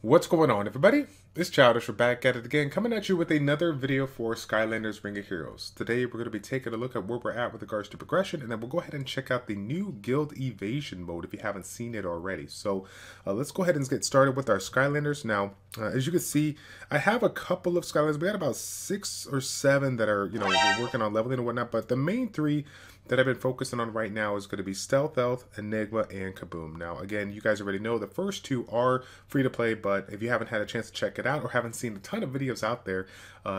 What's going on, everybody? It's Childish. We're back at it again, coming at you with another video for Skylanders Ring of Heroes. Today, we're going to be taking a look at where we're at with regards to progression, and then we'll go ahead and check out the new Guild Evasion mode if you haven't seen it already. So, let's go ahead and get started with our Skylanders. Now, as you can see, I have a couple of Skylanders. We got about 6 or 7 that are, we're working on leveling and whatnot, but the main 3 that I've been focusing on right now is going to be Stealth Elf, Enigma, and Kaboom. Now, again, you guys already know the first 2 are free to play, but if you haven't had a chance to check it out or haven't seen a ton of videos out there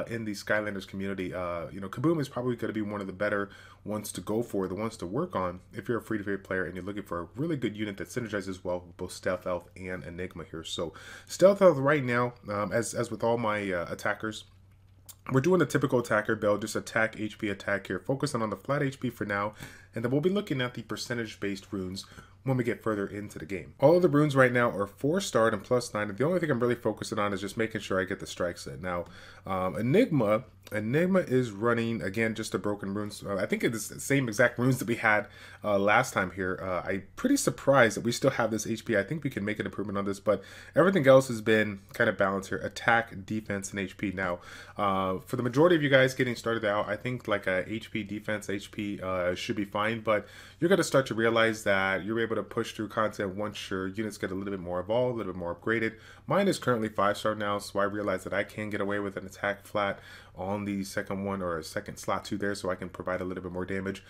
in the Skylanders community, Kaboom is probably going to be one of the better ones to go for, the ones to work on if you're a free-to-play player and you're looking for a really good unit that synergizes well with both Stealth Elf and Enigma here. So, Stealth Elf right now, as with all my attackers, we're doing the typical attacker build, just attack, HP, attack here, focusing on the flat HP for now, and then we'll be looking at the percentage-based runes when we get further into the game. All of the runes right now are 4-starred and +9, and the only thing I'm really focusing on is just making sure I get the strike set. Now, Enigma is running, again, just the broken runes. I think it's the same exact runes that we had last time here. I'm pretty surprised that we still have this HP. I think we can make an improvement on this, but everything else has been kind of balanced here. Attack, defense, and HP. Now, for the majority of you guys getting started out, I think like a HP, defense, HP should be fine, but you're going to start to realize that you're able to push through content once your units get a little bit more evolved, a little bit more upgraded. Mine is currently 5-star now, so I realize that I can get away with an attack flat on the second one or a second slot 2 there, so I can provide a little bit more damage.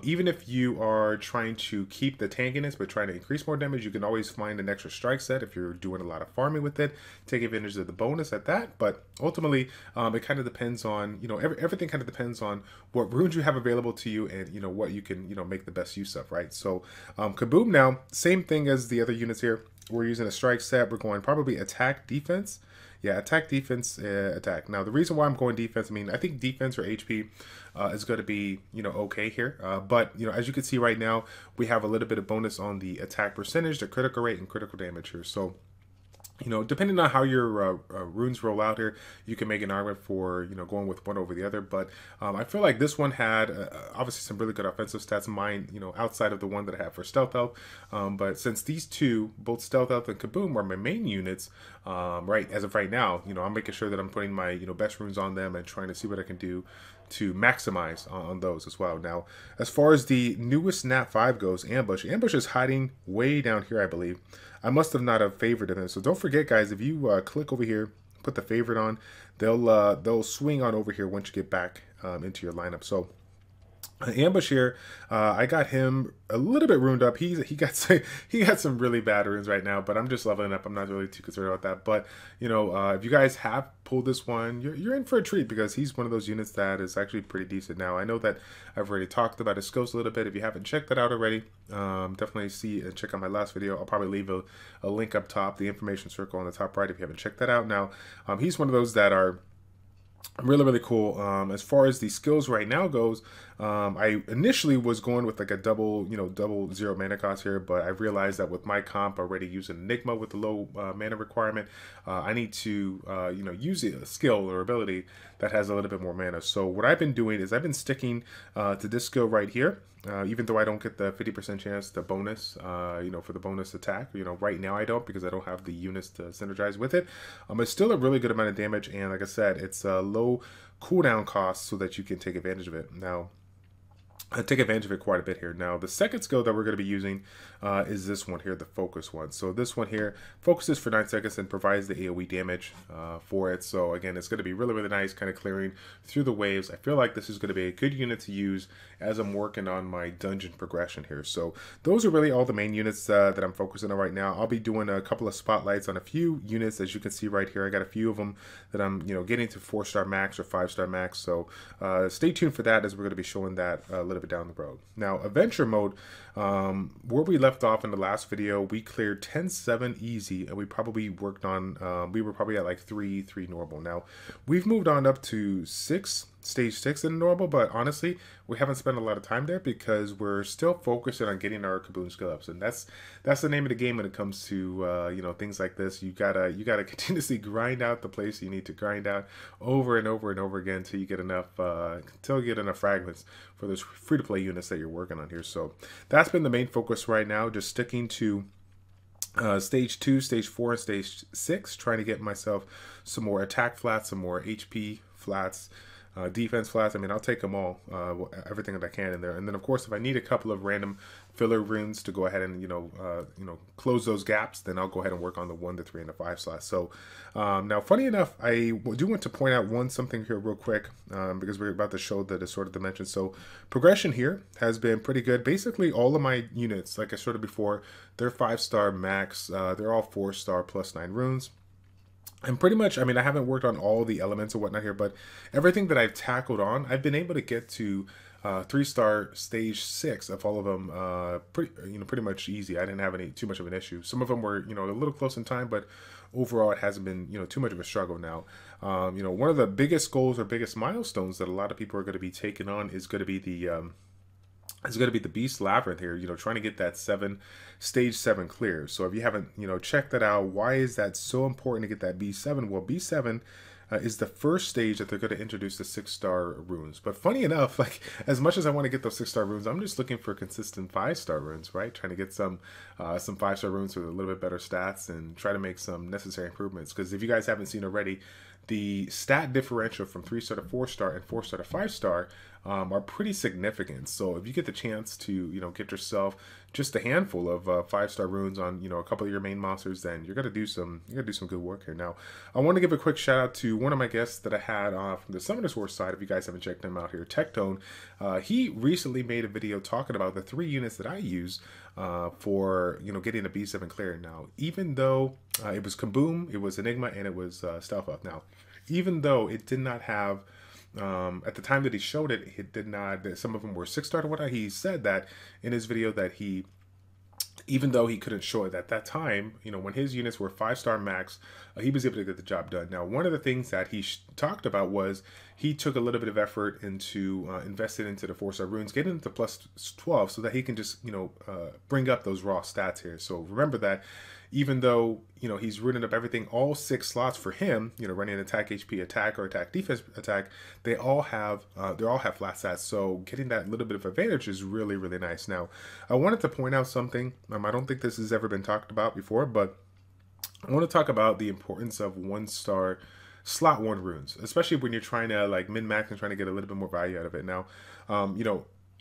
Even if you are trying to keep the tankiness but trying to increase more damage, you can always find an extra strike set if you're doing a lot of farming with it. Take advantage of the bonus at that, but ultimately it kind of depends on, everything kind of depends on what runes you have available to you and, what you can, make the best use of, right? So Kaboom now, same thing as the other units here. We're using a strike set. We're going probably attack, defense. Yeah, attack, defense, attack. Now, the reason why I'm going defense, I think defense or HP is going to be, okay here. But, as you can see right now, we have a little bit of bonus on the attack percentage, the critical rate, and critical damage here. So, depending on how your runes roll out here, you can make an argument for, going with one over the other. But I feel like this one had, obviously, some really good offensive stats. Mine, outside of the one that I have for Stealth Elf. But since these 2, both Stealth Elf and Kaboom, are my main units, right, as of right now, I'm making sure that I'm putting my, best runes on them and trying to see what I can do to maximize on those as well. Now, as far as the newest Nat 5 goes, Ambush is hiding way down here, I believe. I must have not have favorited them. So don't forget, guys, if you click over here, put the favorite on, they'll swing on over here once you get back into your lineup. So Ambush here, I got him a little bit ruined up. He got some really bad runes right now, but I'm just leveling up. I'm not really too concerned about that. But if you guys have pulled this one, you're in for a treat because he's one of those units that is actually pretty decent. Now I know that I've already talked about his skills a little bit. If you haven't checked that out already, definitely see and check out my last video. I'll probably leave a link up top, the information circle on the top right if you haven't checked that out. Now he's one of those that are really cool. As far as the skills right now goes, I initially was going with like a double 0 mana cost here, but I realized that with my comp already using Enigma with the low mana requirement, I need to use a skill or ability that has a little bit more mana. So what I've been doing is I've been sticking to this skill right here. Even though I don't get the 50% chance, the bonus, for the bonus attack, right now I don't because I don't have the units to synergize with it. It's still a really good amount of damage, and like I said, it's a low cooldown cost so that you can take advantage of it. Now, I take advantage of it quite a bit here. Now, the second skill that we're going to be using is this one here, the focus one. So this one here focuses for 9 seconds and provides the AoE damage for it. So again, it's going to be really nice, kind of clearing through the waves. I feel like this is going to be a good unit to use as I'm working on my dungeon progression here. So those are really all the main units that I'm focusing on right now. I'll be doing a couple of spotlights on a few units, as you can see right here. I got a few of them that I'm getting to 4-star max or 5-star max. So stay tuned for that, as we're going to be showing that a little bit down the road. Now, adventure mode, where we left off in the last video, we cleared 10-7 easy, and we probably worked on, we were probably at like 3-3 normal. Now, we've moved on up to stage 6 in normal, but honestly, we haven't spent a lot of time there because we're still focusing on getting our Kaboom skill ups, and that's the name of the game when it comes to things like this. You gotta continuously grind out the place you need to grind out over and over and over again until you get enough fragments for those free-to-play units that you're working on here. So that's been the main focus right now, just sticking to Stage 2, Stage 4, and Stage 6, trying to get myself some more attack flats, some more HP flats, defense flats. I mean, I'll take them all, everything that I can in there. And then, of course, if I need a couple of random filler runes to go ahead and close those gaps, then I'll go ahead and work on the 1, the 3, and the 5 slots. So now, funny enough, I do want to point out something here real quick, because we're about to show the assorted dimensions. So progression here has been pretty good. Basically, all of my units, like I showed before, they're 5-star max. They're all 4-star plus 9 runes. And pretty much, I mean, I haven't worked on all the elements or whatnot here, but everything that I've tackled on, I've been able to get to 3-star stage 6 of all of them pretty much easy. I didn't have too much of an issue. Some of them were, a little close in time, but overall it hasn't been, too much of a struggle now. One of the biggest goals or biggest milestones that a lot of people are going to be taking on is going to be the Beast Labyrinth here, trying to get that stage 7 clear. So if you haven't, checked that out, why is that so important to get that B7? Well, B7 is the first stage that they're going to introduce the 6-star runes. But funny enough, like, as much as I want to get those 6-star runes, I'm just looking for consistent 5-star runes, right? Trying to get some 5-star runes with a little bit better stats and try to make some necessary improvements. Because if you guys haven't seen already, the stat differential from 3-star to 4-star and 4-star to 5-star are pretty significant. So if you get the chance to, get yourself just a handful of 5-star runes on, a couple of your main monsters, then you're gonna do some good work here. Now, I want to give a quick shout out to one of my guests that I had from the Summoners War side. If you guys haven't checked him out here, Tectone, he recently made a video talking about the 3 units that I use for getting a B7 clear. Now, even though it was Kaboom, it was Enigma, and it was Stealth Up. Now, even though it did not have at the time that he showed it, it did not. Some of them were 6-star to whatnot. He said that in his video that even though he couldn't show it at that time, when his units were 5-star max, he was able to get the job done. Now, one of the things that he talked about was he took a little bit of effort into invested into the 4-star runes, getting into plus 12 so that he can just, bring up those raw stats here. So remember that even though, he's rooting up everything, all 6 slots for him, running an attack HP attack or attack defense attack, they all have flat stats. So getting that little bit of advantage is really, really nice. Now, I wanted to point out something. I don't think this has ever been talked about before, but I want to talk about the importance of 1-star slot 1 runes, especially when you're trying to like min-max and trying to get a little bit more value out of it. Now,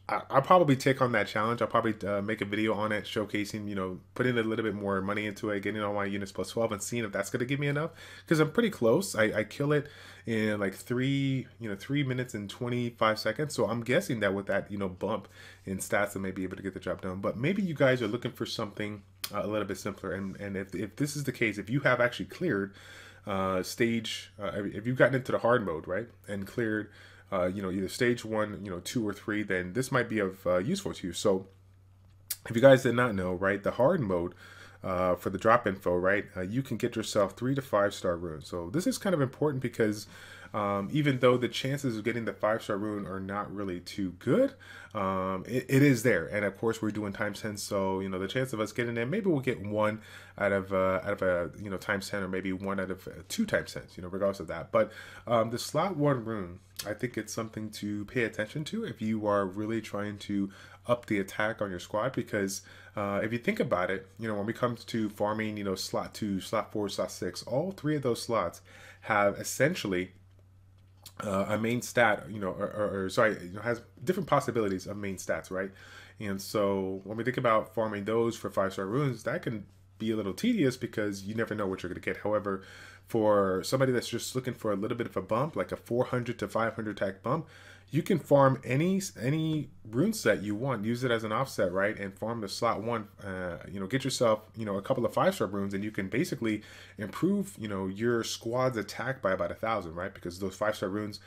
I'll probably take on that challenge. I'll probably make a video on it, showcasing, putting a little bit more money into it, getting all my units plus 12 and seeing if that's going to give me enough. Because I'm pretty close. I kill it in like 3 minutes and 25 seconds. So I'm guessing that with that, bump in stats, I may be able to get the job done. But maybe you guys are looking for something a little bit simpler. And if this is the case, if you have actually cleared if you've gotten into the hard mode, right, and cleared either stage 1, 2 or 3, then this might be of useful to you. So if you guys did not know, right, the hard mode for the drop info, right, you can get yourself 3 to 5-star runes. So this is kind of important because even though the chances of getting the 5-star rune are not really too good, it is there. And of course we're doing times 10, so the chance of us getting it, maybe we'll get 1 out of a times 10, or maybe 1 out of 2 times 10, regardless of that. But the slot 1 rune, I think it's something to pay attention to if you are really trying to up the attack on your squad, because if you think about it, when we come to farming, slot 2, slot 4, slot 6, all 3 of those slots have essentially a main stat, has different possibilities of main stats, right? And so when we think about farming those for 5-star runes, that can be a little tedious because you never know what you're going to get. However, for somebody that's just looking for a little bit of a bump, like a 400 to 500 attack bump, you can farm any rune set you want, use it as an offset, right, and farm the slot 1. Get yourself a couple of 5-star runes, and you can basically improve your squad's attack by about 1,000, right? Because those 5-star runes,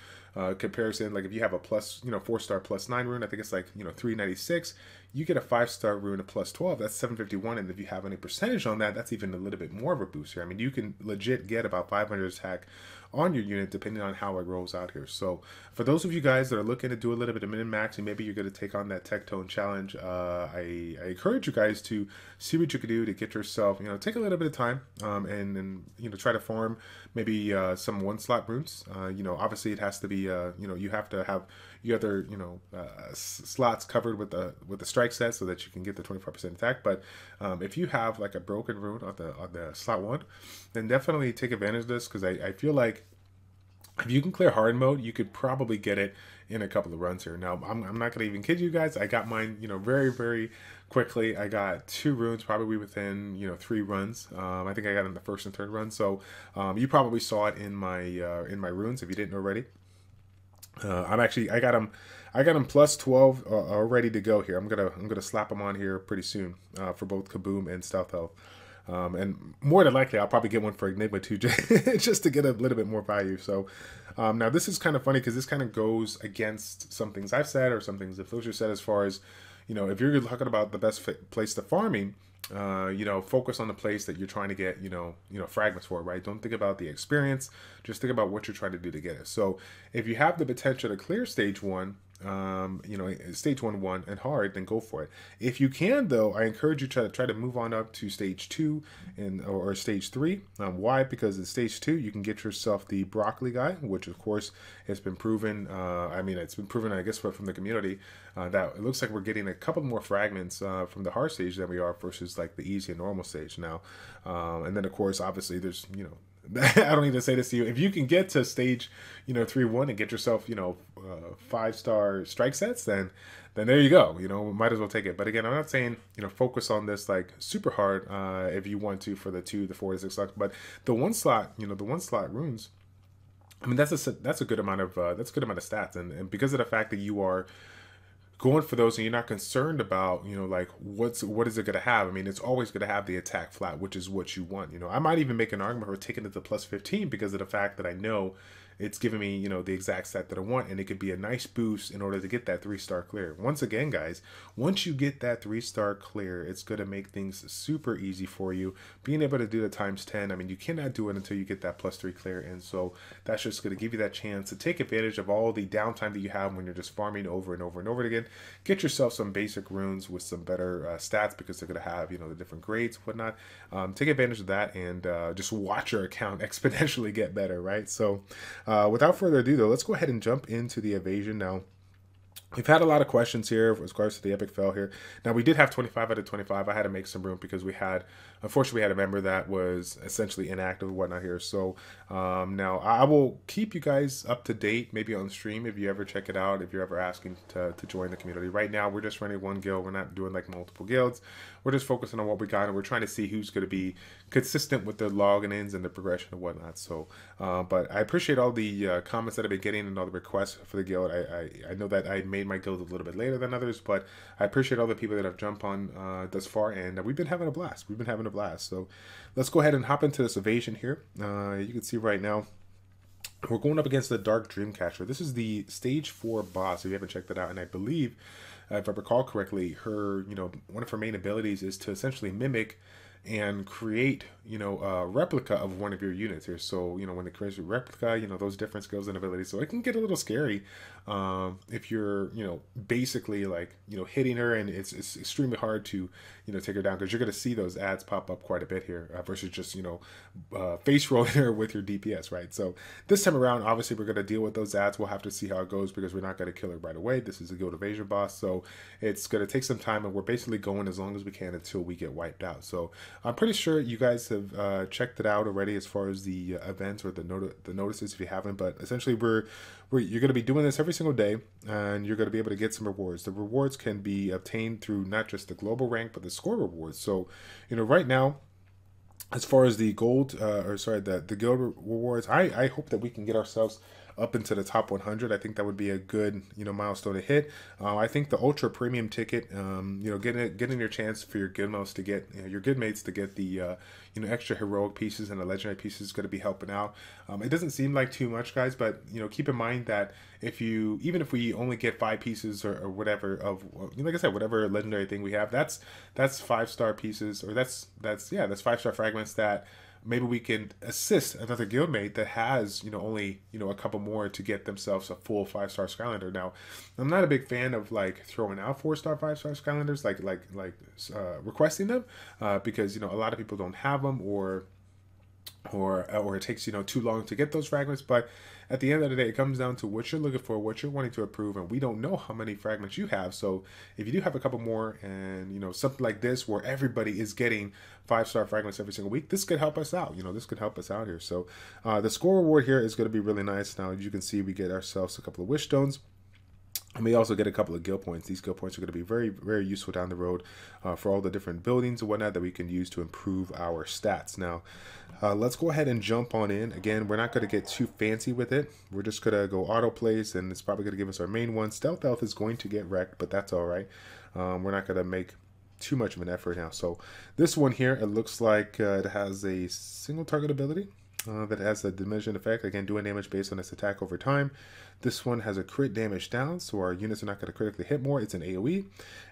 comparison, like if you have a plus 4-star plus 9 rune, I think it's like 396. You get a 5-star rune, a plus 12, that's 751, and if you have any percentage on that, that's even a little bit more of a boost here. I mean, you can legit get about 500 attack on your unit depending on how it rolls out here. So for those of you guys guys that are looking to do a little bit of min-max and maybe you're going to take on that Tectone challenge, I encourage you guys to see what you can do to get yourself, take a little bit of time and try to farm maybe some one-slot runes. Obviously it has to be, you have to have your other, slots covered with the strike set so that you can get the 25% attack. But if you have like a broken rune on the slot 1, then definitely take advantage of this, because I feel like if you can clear hard mode, you could probably get it in a couple of runs here. Now, I'm not going to even kid you guys. I got mine, very, very quickly. I got 2 runes probably within, 3 runs. I think I got in the first and third run. So you probably saw it in my runes if you didn't already. I got them plus 12 ready to go here. I'm gonna slap them on here pretty soon for both Kaboom and Stealth Health. And more than likely, I'll probably get one for Enigma too, just to get a little bit more value. So now this is kind of funny because this kind of goes against some things I've said or some things that Filcher said, as far as, if you're talking about the best place to farming, focus on the place that you're trying to get, fragments for, right? Don't think about the experience, just think about what you're trying to do to get it. So if you have the potential to clear stage 1, stage 1 and hard, then go for it. If you can, though, I encourage you to try to move on up to stage 2 or stage 3. Why? Because in stage 2 you can get yourself the broccoli guy, which of course has been proven. It's been proven, I guess, from the community that it looks like we're getting a couple more fragments from the hard stage than we are versus like the easy and normal stage now. And then of course, obviously, there's I don't even say this to you. If you can get to stage, 3-1 and get yourself, 5-star strike sets, then there you go. Might as well take it. But again, I'm not saying, focus on this like super hard if you want to for the 2, the 4, the 6 slots. But the one slot, the 1-slot runes, I mean, that's a good amount of stats, and because of the fact that you are going for those and you're not concerned about, like what is it going to have? I mean, it's always going to have the attack flat, which is what you want. I might even make an argument for taking it to plus 15 because of the fact that I know it's giving me, the exact stat that I want, and it could be a nice boost in order to get that 3-star clear. Once again, guys, once you get that 3-star clear, it's going to make things super easy for you. Being able to do the times 10, I mean, you cannot do it until you get that plus 3 clear, and so that's just going to give you that chance to take advantage of all the downtime that you have when you're just farming over and over and over again. Get yourself some basic runes with some better stats, because they're going to have, the different grades and whatnot. Take advantage of that and just watch your account exponentially get better, right? So without further ado, though, let's go ahead and jump into the evasion now. We've had a lot of questions here with regards to the epic fail here. Now, we did have 25 out of 25. I had to make some room because unfortunately, we had a member that was essentially inactive and whatnot here. So now I will keep you guys up to date, maybe on stream if you ever check it out, if you're ever asking to join the community. Right now, we're just running one guild. We're not doing like multiple guilds. We're just focusing on what we got, and we're trying to see who's going to be consistent with the login-ins and the progression and whatnot. So, but I appreciate all the comments that I've been getting and all the requests for the guild. I know that I made my guild a little bit later than others, but I appreciate all the people that have jumped on thus far, and we've been having a blast. So let's go ahead and hop into this evasion here. You can see right now we're going up against the Dark Dreamcatcher. This is the stage 4 boss, if you haven't checked it out, and I believe, if I recall correctly, her, one of her main abilities is to essentially mimic and create, a replica of one of your units here. So, when it creates a replica, those different skills and abilities. So it can get a little scary if you're, basically like, hitting her, and it's extremely hard to, take her down, because you're going to see those ads pop up quite a bit here versus just, face rolling her with your DPS, right? So this time around, obviously, we're going to deal with those ads. We'll have to see how it goes, because we're not going to kill her right away. This is a guild evasion boss, so it's going to take some time, and we're basically going as long as we can until we get wiped out. So I'm pretty sure you guys have checked it out already as far as the events or the notices if you haven't, but essentially you're going to be doing this every single day, and you're going to be able to get some rewards. The rewards can be obtained through not just the global rank, but the score rewards. So, right now, as far as the gold, the guild rewards, I hope that we can get ourselves up into the top 100. I think that would be a good, milestone to hit. I think the ultra premium ticket, getting your chance for your guildmates to get, your guildmates to get the, extra heroic pieces and the legendary pieces is going to be helping out. It doesn't seem like too much, guys, but keep in mind that even if we only get 5 pieces or whatever of, like I said, whatever legendary thing we have, that's 5-star pieces, or that's 5-star fragments that maybe we can assist another guildmate that has, only, a couple more to get themselves a full 5-star Skylander. Now, I'm not a big fan of like throwing out 4-star, 5-star Skylanders, requesting them, because, a lot of people don't have them, or it takes, too long to get those fragments. But at the end of the day, it comes down to what you're looking for, what you're wanting to approve, and we don't know how many fragments you have. So if you do have a couple more, and something like this where everybody is getting 5-star fragments every single week, this could help us out. This could help us out here. So the score reward here is going to be really nice. Now, as you can see, we get ourselves a couple of wish stones. And we also get a couple of guild points. These guild points are going to be very, very useful down the road for all the different buildings and whatnot that we can use to improve our stats. Now, let's go ahead and jump on in. Again, we're not going to get too fancy with it. We're just going to go auto plays, and it's probably going to give us our main one. Stealth Elf is going to get wrecked, but that's all right. We're not going to make too much of an effort now. So this one here, it looks like it has a single target ability. That has a diminishing effect, again doing damage based on its attack over time. This one has a crit damage down, so our units are not going to critically hit more. It's an AoE.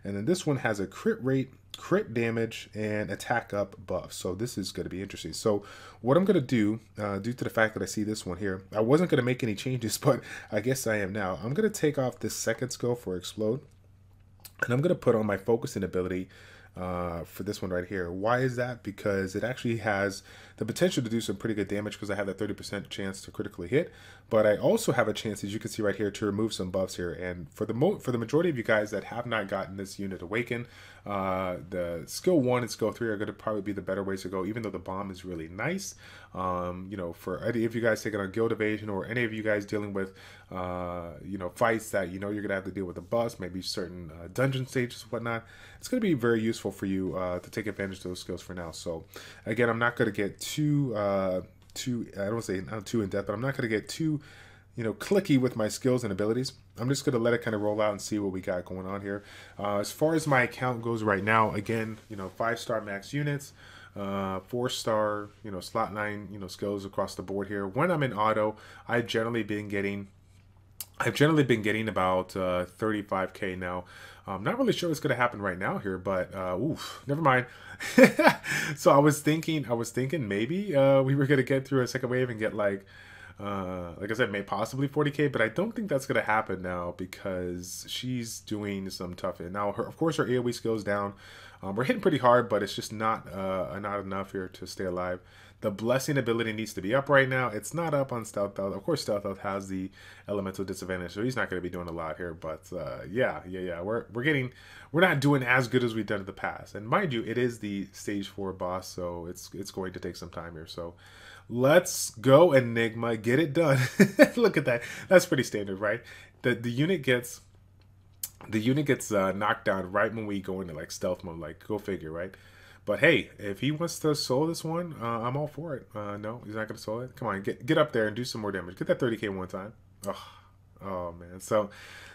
And then this one has a crit rate, crit damage, and attack up buff. So this is going to be interesting. So what I'm going to do, due to the fact that I see this one here, I wasn't going to make any changes, but I guess I am now. I'm going to take off this second skill for Explode, and I'm going to put on my focusing ability for this one right here. Why is that? Because it actually has the potential to do some pretty good damage, because I have that 30% chance to critically hit, but I also have a chance, as you can see right here, to remove some buffs here. And for the majority of you guys that have not gotten this unit Awaken, the skill 1 and skill 3 are going to probably be the better ways to go, even though the bomb is really nice. For any of you guys taking on guild evasion, or any of you guys dealing with fights that you're gonna have to deal with the boss, maybe certain dungeon stages and whatnot, it's going to be very useful for you to take advantage of those skills for now. So again, I'm not going to get too I don't want to say not too in depth, but I'm not going to get too clicky with my skills and abilities. I'm just going to let it kind of roll out and see what we got going on here. As far as my account goes right now, again, 5-star max units, 4-star, slot 9, skills across the board here. When I'm in auto, I've generally been getting about 35k now. I'm not really sure what's going to happen right now here, but oof, never mind. So I was thinking maybe we were going to get through a second wave and get like I said, may possibly 40k, but I don't think that's going to happen now, because she's doing some tough hit. Now, of course, her AoE skills down. We're hitting pretty hard, but it's just not enough here to stay alive. The blessing ability needs to be up right now. It's not up on Stealth Elf. Of course, Stealth Elf has the elemental disadvantage, so he's not going to be doing a lot here. But yeah. We're not doing as good as we've done in the past. And mind you, it is the stage 4 boss, so it's going to take some time here. So let's go, Enigma, get it done. Look at that. That's pretty standard, right? The unit gets knocked down right when we go into like stealth mode. Like, go figure, right? But hey, if he wants to solo this one, I'm all for it. No, he's not going to solo it. Come on, get up there and do some more damage. Get that 30k one time. Oh man. So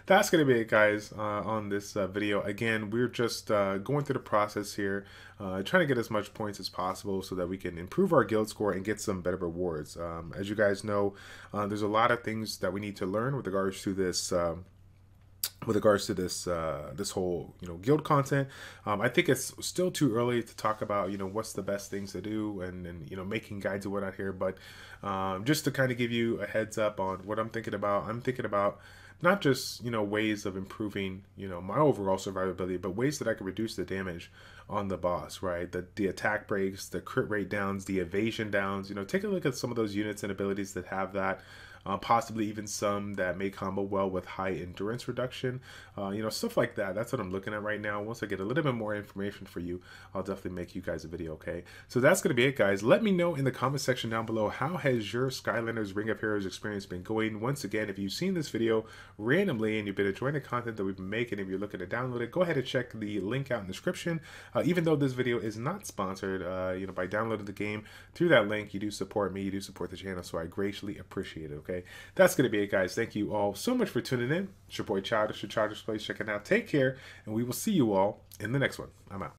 that's going to be it, guys, on this video. Again, we're just going through the process here, trying to get as much points as possible so that we can improve our guild score and get some better rewards. As you guys know, there's a lot of things that we need to learn with regards to this this whole guild content. I think it's still too early to talk about what's the best things to do and making guides and whatnot here, but just to kind of give you a heads up on what I'm thinking about not just ways of improving my overall survivability, but ways that I can reduce the damage on the boss, right? The attack breaks, the crit rate downs, the evasion downs. Take a look at some of those units and abilities that have that. Possibly even some that may combo well with high endurance reduction, stuff like that. That's what I'm looking at right now. Once I get a little bit more information for you, I'll definitely make you guys a video, okay? So that's going to be it, guys. Let me know in the comment section down below, how has your Skylanders Ring of Heroes experience been going? Once again, if you've seen this video randomly and you've been enjoying the content that we've been making, if you're looking to download it, go ahead and check the link out in the description. Even though this video is not sponsored, by downloading the game through that link, you do support me, you do support the channel, so I greatly appreciate it, okay? That's going to be it, guys. Thank you all so much for tuning in. It's your boy Childish, your ChildishPlays checking out. Take care, and we will see you all in the next one. I'm out.